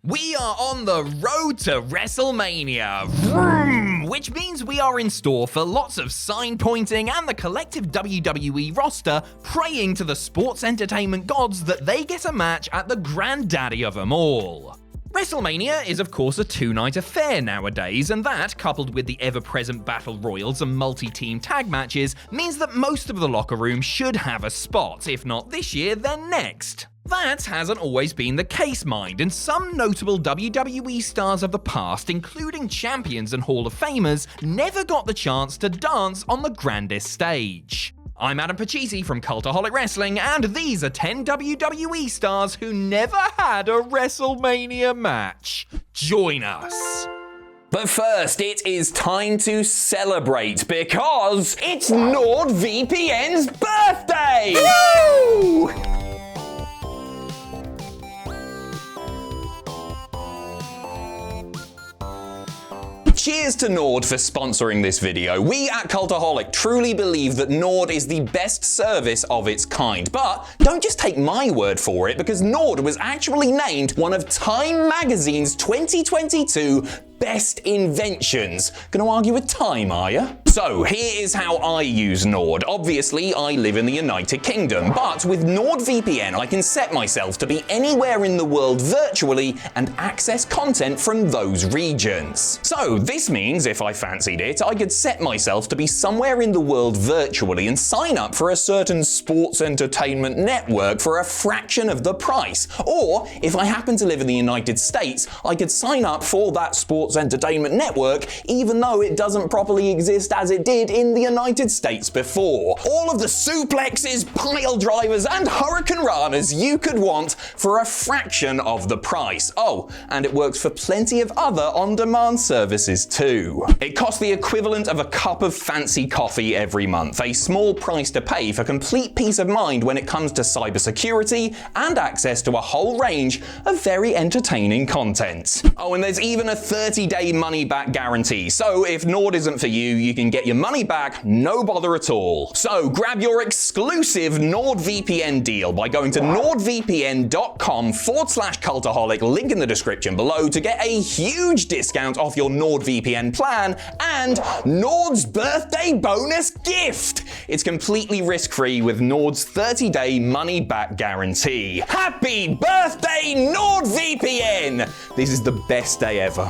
We are on the road to WrestleMania, vroom, which means we are in store for lots of sign pointing and the collective WWE roster praying to the sports entertainment gods that they get a match at the granddaddy of them all. WrestleMania is of course a two-night affair nowadays, and that, coupled with the ever-present battle royals and multi-team tag matches, means that most of the locker room should have a spot, if not this year, then next. That hasn't always been the case, mind, and some notable WWE stars of the past, including champions and Hall of Famers, never got the chance to dance on the grandest stage. I'm Adam Pachisi from Cultaholic Wrestling, and these are 10 WWE stars who never had a WrestleMania match. Join us. But first, it is time to celebrate because it's NordVPN's birthday! Woo! Cheers to Nord for sponsoring this video. We at Cultaholic truly believe that Nord is the best service of its kind. But don't just take my word for it, because Nord was actually named one of Tyme magazine's 2022 best inventions. Gonna argue with Tyme, are ya? So here is how I use Nord. Obviously, I live in the United Kingdom, but with NordVPN, I can set myself to be anywhere in the world virtually and access content from those regions. So this means if I fancied it, I could set myself to be somewhere in the world virtually and sign up for a certain sports entertainment network for a fraction of the price. Or if I happen to live in the United States, I could sign up for that sports entertainment network even though it doesn't properly exist as it did in the United States before. All of the suplexes, pile drivers, and hurricane ranas you could want for a fraction of the price. Oh, and it works for plenty of other on-demand services too. It costs the equivalent of a cup of fancy coffee every month, a small price to pay for complete peace of mind when it comes to cybersecurity and access to a whole range of very entertaining content. Oh, and there's even a 30-day money-back guarantee, so if Nord isn't for you, you can get your money back, no bother at all. So grab your exclusive NordVPN deal by going to nordvpn.com/cultaholic, link in the description below, to get a huge discount off your NordVPN plan and Nord's birthday bonus gift. It's completely risk-free with Nord's 30-day money-back guarantee. Happy birthday, NordVPN! This is the best day ever.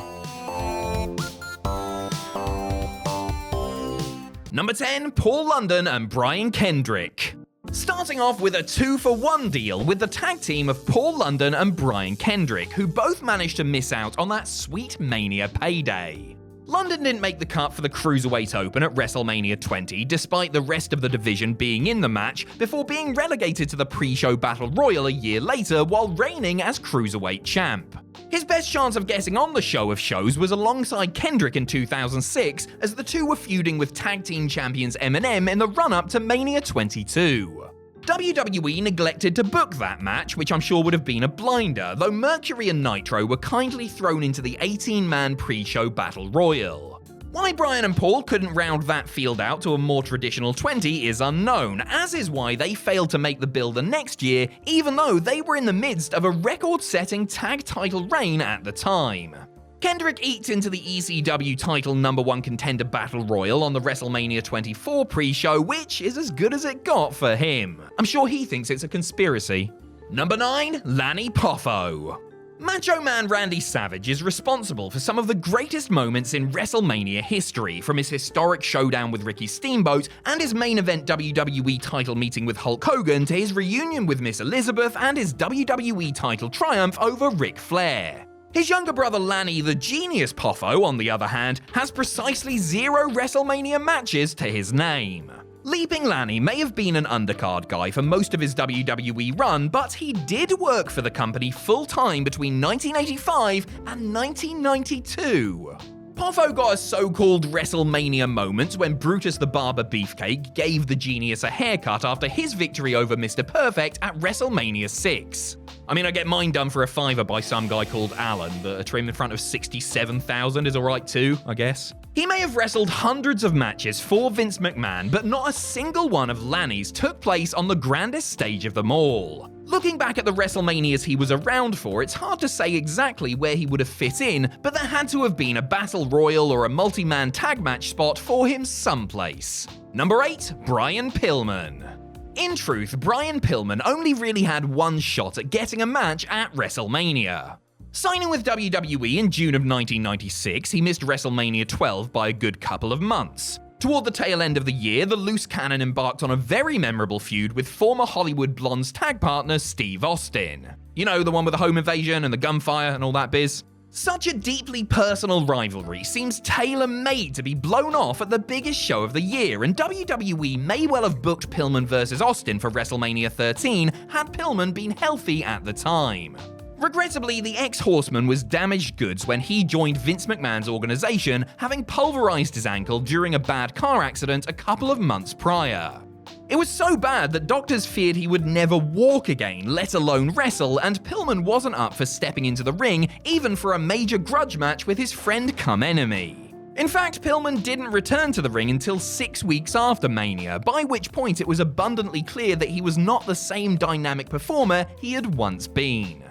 Number 10, Paul London and Brian Kendrick. Starting off with a 2-for-1 deal with the tag team of Paul London and Brian Kendrick, who both managed to miss out on that sweet Mania payday. London didn't make the cut for the Cruiserweight Open at WrestleMania 20, despite the rest of the division being in the match, before being relegated to the pre-show Battle Royal a year later while reigning as Cruiserweight champ. His best chance of getting on the show of shows was alongside Kendrick in 2006, as the two were feuding with tag team champions M&M in the run-up to Mania 22. WWE neglected to book that match, which I'm sure would have been a blinder, though Mercury and Nitro were kindly thrown into the 18-man pre-show Battle Royal. Why Brian and Paul couldn't round that field out to a more traditional 20 is unknown, as is why they failed to make the bill the next year, even though they were in the midst of a record-setting tag title reign at the time. Kendrick eked into the ECW title #1 contender Battle Royal on the WrestleMania 24 pre-show, which is as good as it got for him. I'm sure he thinks it's a conspiracy. Number 9, LANNY POFFO. Macho Man Randy Savage is responsible for some of the greatest moments in WrestleMania history, from his historic showdown with Ricky Steamboat and his main event WWE title meeting with Hulk Hogan to his reunion with Miss Elizabeth and his WWE title triumph over Ric Flair. His younger brother Lanny the Genius Poffo, on the other hand, has precisely 0 WrestleMania matches to his name. Leaping Lanny may have been an undercard guy for most of his WWE run, but he did work for the company full-time between 1985 and 1992. Poffo got a so-called WrestleMania moment when Brutus the Barber Beefcake gave the Genius a haircut after his victory over Mr. Perfect at WrestleMania 6. I mean, I get mine done for a $5 by some guy called Alan, but a trim in front of 67,000 is alright too, I guess. He may have wrestled hundreds of matches for Vince McMahon, but not a single one of Lanny's took place on the grandest stage of them all. Looking back at the WrestleManias he was around for, it's hard to say exactly where he would have fit in, but there had to have been a Battle Royal or a multi-man tag match spot for him someplace. Number 8, Brian Pillman. In truth, Brian Pillman only really had one shot at getting a match at WrestleMania. Signing with WWE in June of 1996, he missed WrestleMania 12 by a good couple of months. Toward the tail end of the year, the Loose Cannon embarked on a very memorable feud with former Hollywood Blondes tag partner Steve Austin. You know, the one with the home invasion and the gunfire and all that biz? Such a deeply personal rivalry seems tailor-made to be blown off at the biggest show of the year, and WWE may well have booked Pillman vs. Austin for WrestleMania 13 had Pillman been healthy at the time. Regrettably, the ex-Horseman was damaged goods when he joined Vince McMahon's organization, having pulverized his ankle during a bad car accident a couple of months prior. It was so bad that doctors feared he would never walk again, let alone wrestle, and Pillman wasn't up for stepping into the ring, even for a major grudge match with his friend cum enemy. In fact, Pillman didn't return to the ring until 6 weeks after Mania, by which point it was abundantly clear that he was not the same dynamic performer he had once been.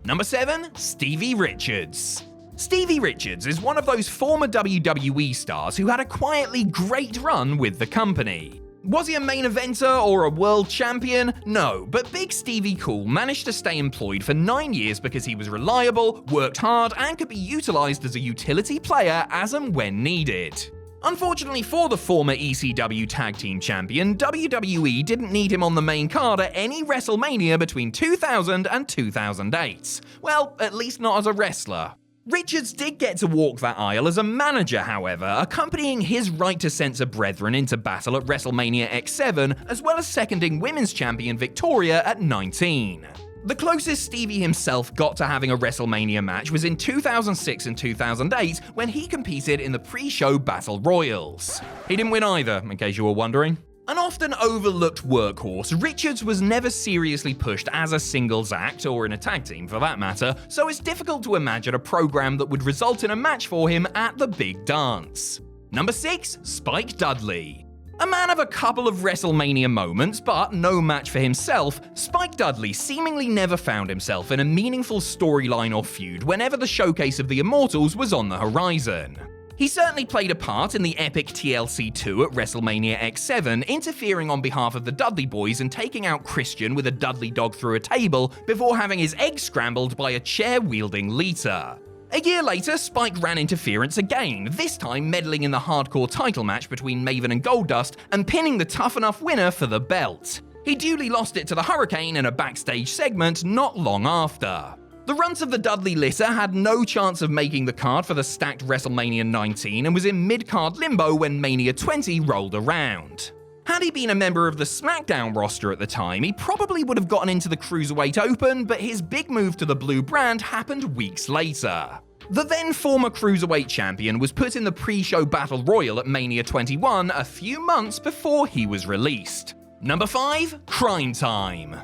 Number 7, Stevie Richards. Stevie Richards is one of those former WWE stars who had a quietly great run with the company. Was he a main eventer or a world champion? No, but Big Stevie Cool managed to stay employed for 9 years because he was reliable, worked hard, and could be utilized as a utility player as and when needed. Unfortunately for the former ECW Tag Team Champion, WWE didn't need him on the main card at any WrestleMania between 2000 and 2008. Well, at least not as a wrestler. Richards did get to walk that aisle as a manager, however, accompanying his Right to Censor brethren into battle at WrestleMania X7, as well as seconding Women's Champion Victoria at 19. The closest Stevie himself got to having a WrestleMania match was in 2006 and 2008 when he competed in the pre-show Battle Royals. He didn't win either, in case you were wondering. An often overlooked workhorse, Richards was never seriously pushed as a singles act, or in a tag team for that matter, so it's difficult to imagine a program that would result in a match for him at the big dance. Number 6, Spike Dudley. A man of a couple of WrestleMania moments, but no match for himself, Spike Dudley seemingly never found himself in a meaningful storyline or feud whenever the showcase of the Immortals was on the horizon. He certainly played a part in the epic TLC 2 at WrestleMania X7, interfering on behalf of the Dudley Boys and taking out Christian with a Dudley dog through a table before having his eggs scrambled by a chair-wielding Lita. A year later, Spike ran interference again, this time meddling in the hardcore title match between Maven and Goldust and pinning the Tough Enough winner for the belt. He duly lost it to the Hurricane in a backstage segment not long after. The runt of the Dudley litter had no chance of making the card for the stacked WrestleMania 19 and was in mid-card limbo when Mania 20 rolled around. Had he been a member of the SmackDown roster at the time, he probably would have gotten into the Cruiserweight Open, but his big move to the blue brand happened weeks later. The then former Cruiserweight champion was put in the pre-show Battle Royal at Mania 21 a few months before he was released. Number 5, Cryme Tyme.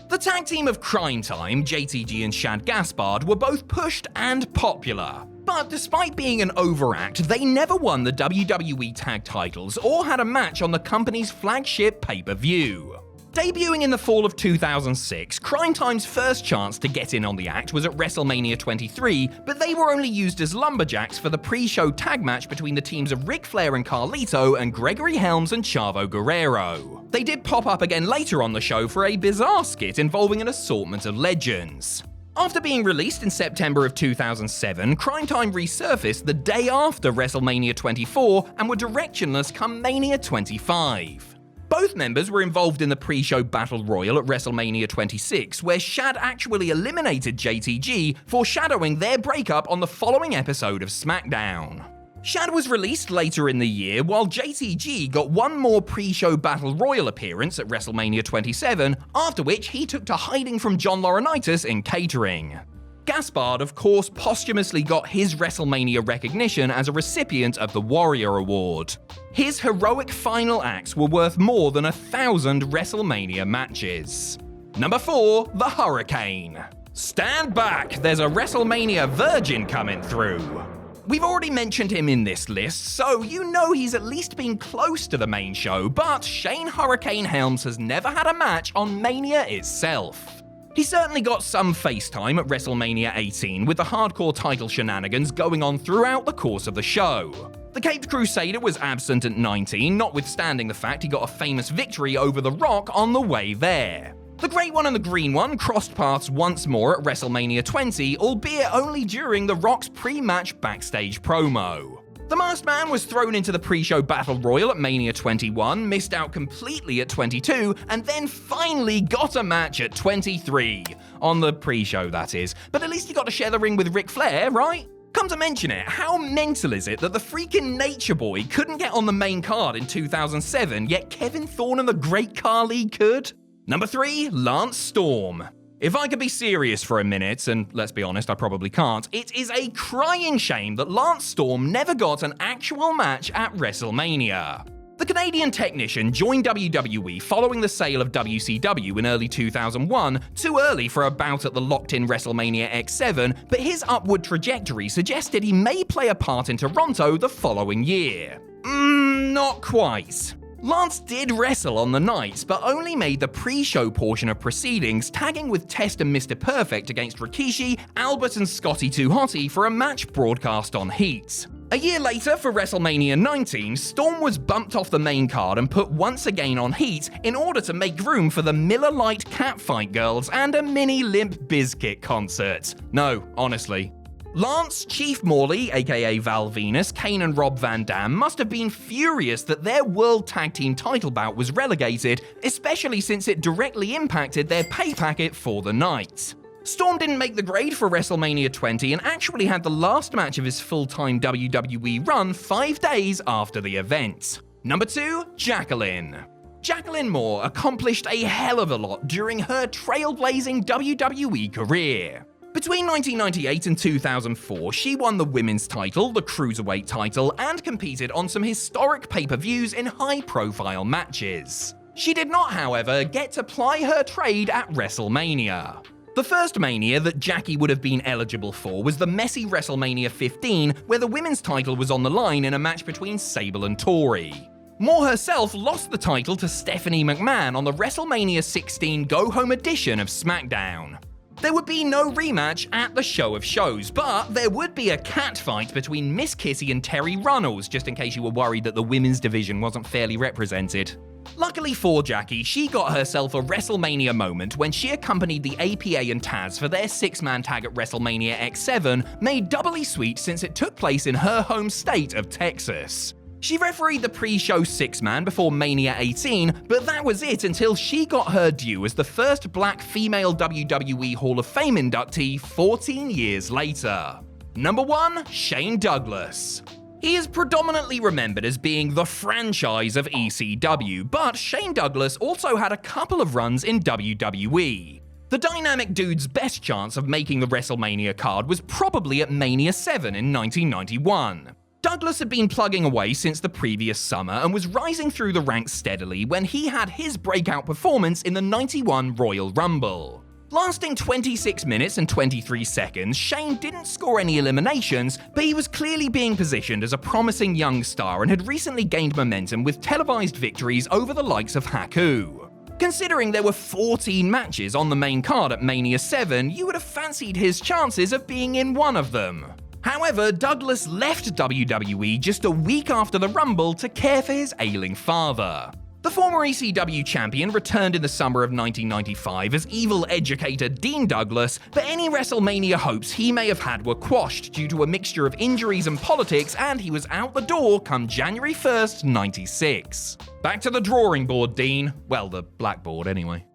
The tag team of Cryme Tyme, JTG and Shad Gaspard, were both pushed and popular. But despite being an overact, they never won the WWE tag titles or had a match on the company's flagship pay-per-view. Debuting in the fall of 2006, Cryme Tyme's first chance to get in on the act was at WrestleMania 23, but they were only used as lumberjacks for the pre-show tag match between the teams of Ric Flair and Carlito and Gregory Helms and Chavo Guerrero. They did pop up again later on the show for a bizarre skit involving an assortment of legends. After being released in September of 2007, Cryme Tyme resurfaced the day after WrestleMania 24 and were directionless come Mania 25. Both members were involved in the pre-show Battle Royal at WrestleMania 26, where Shad actually eliminated JTG, foreshadowing their breakup on the following episode of SmackDown. Shad was released later in the year, while JTG got one more pre-show Battle Royal appearance at WrestleMania 27, after which he took to hiding from John Laurinaitis in catering. Gaspard, of course, posthumously got his WrestleMania recognition as a recipient of the Warrior Award. His heroic final acts were worth more than 1,000 WrestleMania matches. Number 4, the Hurricane. Stand back, there's a WrestleMania virgin coming through. We've already mentioned him in this list, so you know he's at least been close to the main show, but Shane Hurricane Helms has never had a match on Mania itself. He certainly got some face time at WrestleMania 18 with the hardcore title shenanigans going on throughout the course of the show. The Caped Crusader was absent at 19, notwithstanding the fact he got a famous victory over The Rock on the way there. The Great One and the Green One crossed paths once more at WrestleMania 20, albeit only during The Rock's pre-match backstage promo. The Masked Man was thrown into the pre-show Battle Royal at Mania 21, missed out completely at 22, and then finally got a match at 23. On the pre-show, that is. But at least he got to share the ring with Ric Flair, right? Come to mention it, how mental is it that the freaking Nature Boy couldn't get on the main card in 2007, yet Kevin Thorne and the Great Khali could? Number 3, Lance Storm. If I could be serious for a minute, and let's be honest, I probably can't, it is a crying shame that Lance Storm never got an actual match at WrestleMania. The Canadian technician joined WWE following the sale of WCW in early 2001, too early for a bout at the locked-in WrestleMania X7, but his upward trajectory suggested he may play a part in Toronto the following year. Not quite. Lance did wrestle on the night, but only made the pre-show portion of proceedings, tagging with Test and Mr. Perfect against Rikishi, Albert and Scotty 2 Hotty for a match broadcast on Heat. A year later, for WrestleMania 19, Storm was bumped off the main card and put once again on Heat in order to make room for the Miller Lite Catfight Girls and a mini Limp Bizkit concert. No, honestly. Lance, Chief Morley, aka Val Venus, Kane and Rob Van Dam must have been furious that their World Tag Team title bout was relegated, especially since it directly impacted their pay packet for the night. Storm didn't make the grade for WrestleMania 20 and actually had the last match of his full-time WWE run 5 days after the event. Number 2, Jacqueline. Jacqueline Moore accomplished a hell of a lot during her trailblazing WWE career. Between 1998 and 2004, she won the women's title, the cruiserweight title, and competed on some historic pay-per-views in high-profile matches. She did not, however, get to ply her trade at WrestleMania. The first Mania that Jackie would have been eligible for was the messy WrestleMania 15, where the women's title was on the line in a match between Sable and Tori. Moore herself lost the title to Stephanie McMahon on the WrestleMania 16 Go-Home edition of SmackDown. There would be no rematch at the show of shows, but there would be a catfight between Miss Kissy and Terry Runnels, just in case you were worried that the women's division wasn't fairly represented. Luckily for Jackie, she got herself a WrestleMania moment when she accompanied the APA and Taz for their 6-man tag at WrestleMania X7, made doubly sweet since it took place in her home state of Texas. She refereed the pre-show 6-man before Mania 18, but that was it until she got her due as the first black female WWE Hall of Fame inductee 14 years later. Number 1, Shane Douglas. He is predominantly remembered as being the franchise of ECW, but Shane Douglas also had a couple of runs in WWE. The dynamic dude's best chance of making the WrestleMania card was probably at Mania 7 in 1991. Douglas had been plugging away since the previous summer and was rising through the ranks steadily when he had his breakout performance in the 91 Royal Rumble. Lasting 26 minutes and 23 seconds, Shane didn't score any eliminations, but he was clearly being positioned as a promising young star and had recently gained momentum with televised victories over the likes of Haku. Considering there were 14 matches on the main card at Mania 7, you would have fancied his chances of being in one of them. However, Douglas left WWE just a week after the Rumble to care for his ailing father. The former ECW champion returned in the summer of 1995 as evil educator Dean Douglas, but any WrestleMania hopes he may have had were quashed due to a mixture of injuries and politics, and he was out the door come January 1st, 96. Back to the drawing board, Dean. Well, the blackboard anyway.